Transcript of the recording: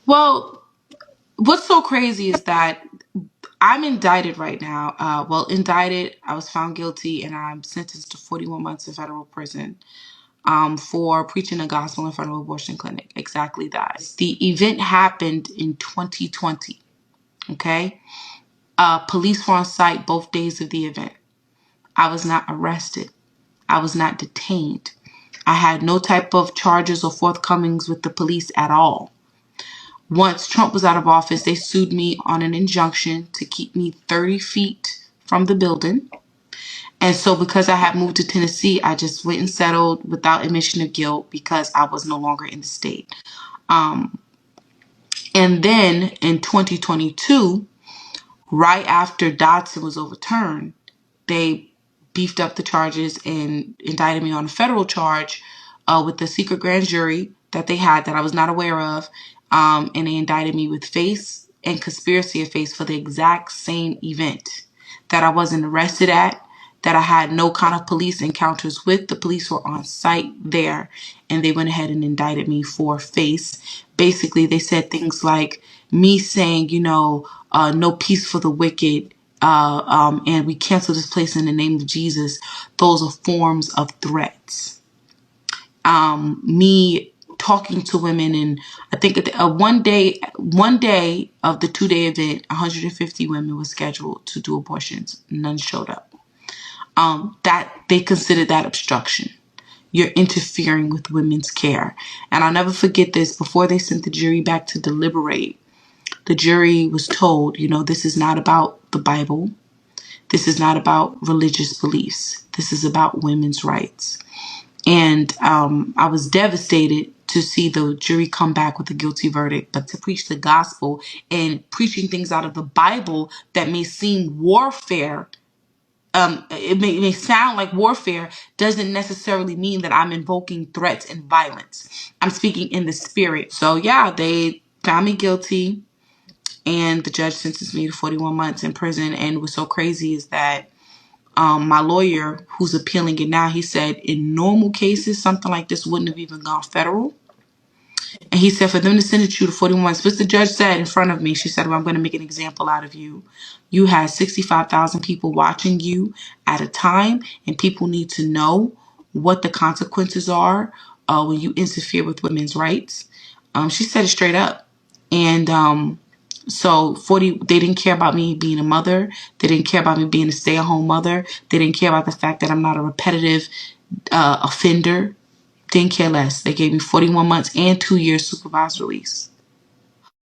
Well, what's so crazy is that I'm indicted right now. Indicted. I was found guilty, and I'm sentenced to 41 months in federal prison for preaching the gospel in front of an abortion clinic. Exactly that. The event happened in 2020. Okay. Police were on site both days of the event. I was not arrested. I was not detained. I had no type of charges or forthcomings with the police at all. Once Trump was out of office, they sued me on an injunction to keep me 30 feet from the building. And so because I had moved to Tennessee, I just went and settled without admission of guilt because I was no longer in the state. And then in 2022, right after Dotson was overturned, they beefed up the charges and indicted me on a federal charge with the secret grand jury that they had that I was not aware of. And they indicted me with FACE and conspiracy of FACE for the exact same event that I wasn't arrested at, that I had no kind of police encounters with. The police were on site there, and they went ahead and indicted me for FACE. Basically, they said things like me saying, no peace for the wicked, and we cancel this place in the name of Jesus. Those are forms of threats. Me talking to women, and I think one day of the 2-day event, 150 women were scheduled to do abortions. None showed up. That they considered that obstruction. You're interfering with women's care. And I'll never forget this. Before they sent the jury back to deliberate, the jury was told, this is not about the Bible. This is not about religious beliefs. This is about women's rights. And I was devastated to see the jury come back with a guilty verdict, but to preach the gospel and preaching things out of the Bible that may seem warfare, it may sound like warfare, doesn't necessarily mean that I'm invoking threats and violence. I'm speaking in the spirit. So yeah, they found me guilty, and the judge sentenced me to 41 months in prison. And what's so crazy is that my lawyer, who's appealing it now, he said in normal cases, something like this wouldn't have even gone federal. And he said for them to sentence you to 41 months, which the judge said in front of me, she said, well, I'm going to make an example out of you. You had 65,000 people watching you at a time, and people need to know what the consequences are when you interfere with women's rights. She said it straight up. And so they didn't care about me being a mother. They didn't care about me being a stay-at-home mother. They didn't care about the fact that I'm not a repetitive offender. Didn't care less. They gave me 41 months and 2 years supervised release.